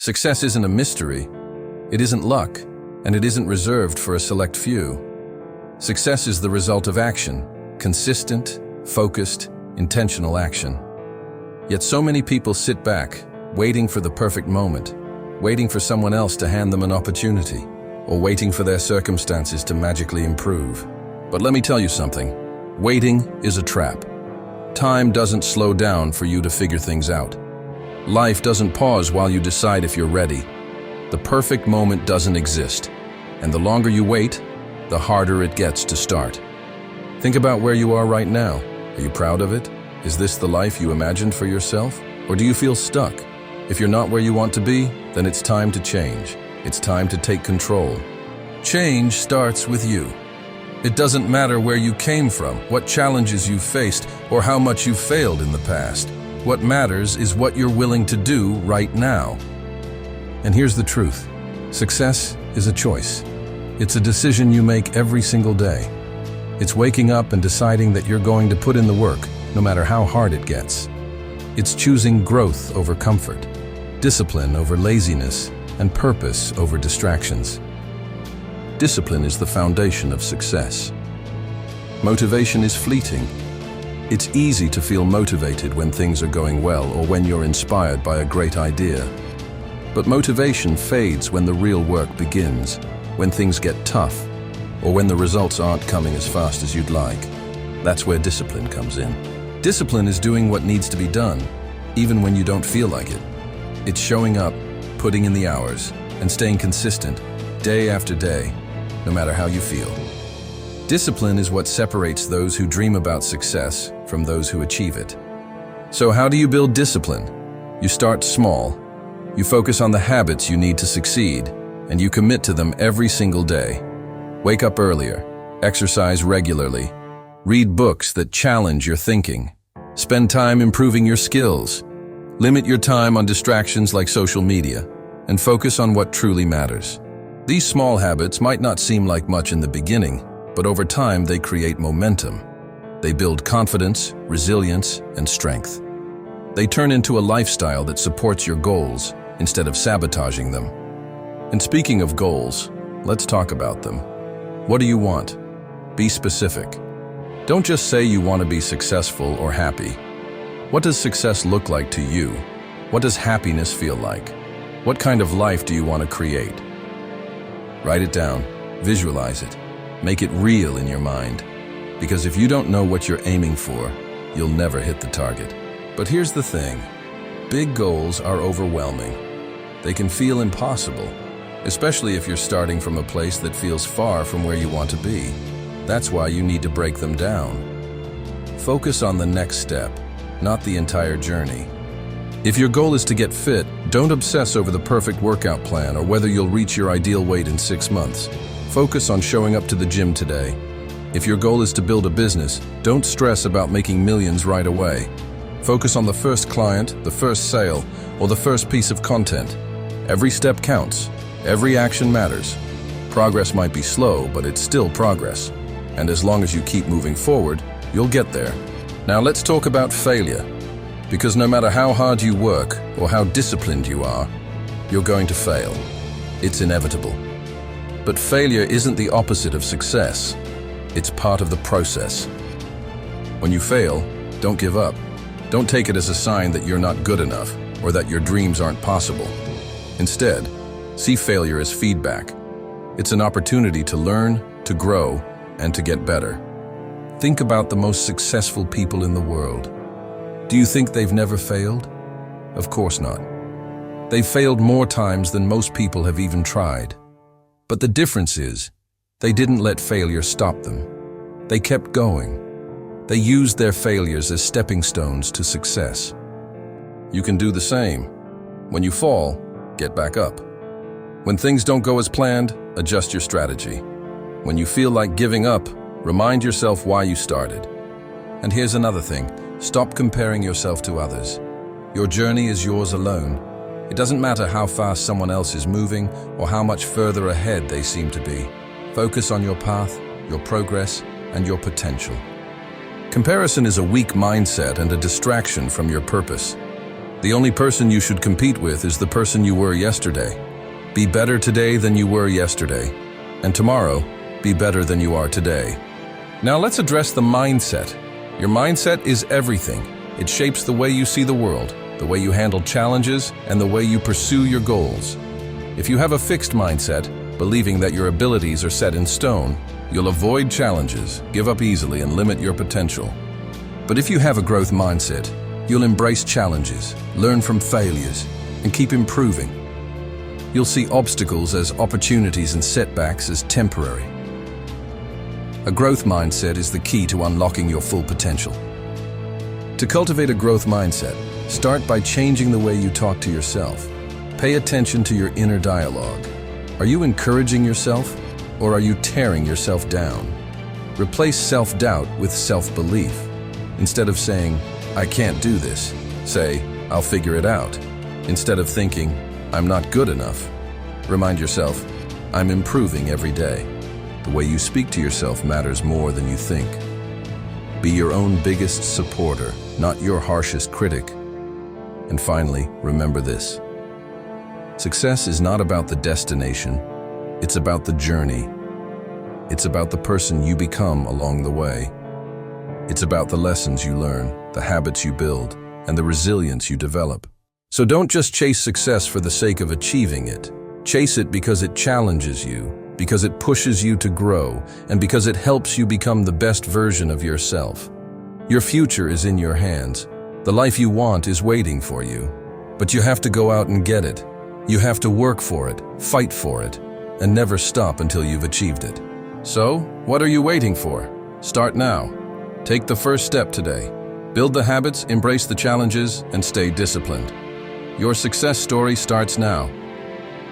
Success isn't a mystery, it isn't luck, and it isn't reserved for a select few. Success is the result of action, consistent, focused, intentional action. Yet so many people sit back, waiting for the perfect moment, waiting for someone else to hand them an opportunity, or waiting for their circumstances to magically improve. But let me tell you something, waiting is a trap. Time doesn't slow down for you to figure things out. Life doesn't pause while you decide if you're ready. The perfect moment doesn't exist, and the longer you wait, the harder it gets to start. Think about where you are right now. Are you proud of it? Is this the life you imagined for yourself? Or do you feel stuck? If you're not where you want to be, then it's time to change. It's time to take control. Change starts with you. It doesn't matter where you came from, what challenges you've faced, or how much you've failed in the past. What matters is what you're willing to do right now. And here's the truth. Success is a choice. It's a decision you make every single day. It's waking up and deciding that you're going to put in the work, no matter how hard it gets. It's choosing growth over comfort, discipline over laziness, and purpose over distractions. Discipline is the foundation of success. Motivation is fleeting. It's easy to feel motivated when things are going well or when you're inspired by a great idea. But motivation fades when the real work begins, when things get tough, or when the results aren't coming as fast as you'd like. That's where discipline comes in. Discipline is doing what needs to be done, even when you don't feel like it. It's showing up, putting in the hours, and staying consistent, day after day, no matter how you feel. Discipline is what separates those who dream about success from those who achieve it. So how do you build discipline? You start small. You focus on the habits you need to succeed, and you commit to them every single day. Wake up earlier, exercise regularly, read books that challenge your thinking, spend time improving your skills, limit your time on distractions like social media, and focus on what truly matters. These small habits might not seem like much in the beginning, but over time they create momentum. They build confidence, resilience, and strength. They turn into a lifestyle that supports your goals instead of sabotaging them. And speaking of goals, let's talk about them. What do you want? Be specific. Don't just say you want to be successful or happy. What does success look like to you? What does happiness feel like? What kind of life do you want to create? Write it down, visualize it, make it real in your mind. Because if you don't know what you're aiming for, you'll never hit the target. But here's the thing, big goals are overwhelming. They can feel impossible, especially if you're starting from a place that feels far from where you want to be. That's why you need to break them down. Focus on the next step, not the entire journey. If your goal is to get fit, don't obsess over the perfect workout plan or whether you'll reach your ideal weight in 6 months. Focus on showing up to the gym today. If your goal is to build a business, don't stress about making millions right away. Focus on the first client, the first sale, or the first piece of content. Every step counts. Every action matters. Progress might be slow, but it's still progress. And as long as you keep moving forward, you'll get there. Now let's talk about failure. Because no matter how hard you work or how disciplined you are, you're going to fail. It's inevitable. But failure isn't the opposite of success. It's part of the process. When you fail, don't give up. Don't take it as a sign that you're not good enough or that your dreams aren't possible. Instead, see failure as feedback. It's an opportunity to learn, to grow, and to get better. Think about the most successful people in the world. Do you think they've never failed? Of course not. They've failed more times than most people have even tried. But the difference is, they didn't let failure stop them. They kept going. They used their failures as stepping stones to success. You can do the same. When you fall, get back up. When things don't go as planned, adjust your strategy. When you feel like giving up, remind yourself why you started. And here's another thing, stop comparing yourself to others. Your journey is yours alone. It doesn't matter how fast someone else is moving or how much further ahead they seem to be. Focus on your path, your progress, and your potential. Comparison is a weak mindset and a distraction from your purpose. The only person you should compete with is the person you were yesterday. Be better today than you were yesterday, and tomorrow, be better than you are today. Now let's address the mindset. Your mindset is everything. It shapes the way you see the world, the way you handle challenges, and the way you pursue your goals. If you have a fixed mindset, believing that your abilities are set in stone, you'll avoid challenges, give up easily, and limit your potential. But if you have a growth mindset, you'll embrace challenges, learn from failures, and keep improving. You'll see obstacles as opportunities and setbacks as temporary. A growth mindset is the key to unlocking your full potential. To cultivate a growth mindset, start by changing the way you talk to yourself. Pay attention to your inner dialogue. Are you encouraging yourself, or are you tearing yourself down? Replace self-doubt with self-belief. Instead of saying, "I can't do this," say, "I'll figure it out." Instead of thinking, "I'm not good enough," remind yourself, "I'm improving every day." The way you speak to yourself matters more than you think. Be your own biggest supporter, not your harshest critic. And finally, remember this. Success is not about the destination, it's about the journey. It's about the person you become along the way. It's about the lessons you learn, the habits you build, and the resilience you develop. So don't just chase success for the sake of achieving it. Chase it because it challenges you, because it pushes you to grow, and because it helps you become the best version of yourself. Your future is in your hands. The life you want is waiting for you. But you have to go out and get it. You have to work for it, fight for it, and never stop until you've achieved it. So, what are you waiting for? Start now. Take the first step today. Build the habits, embrace the challenges, and stay disciplined. Your success story starts now.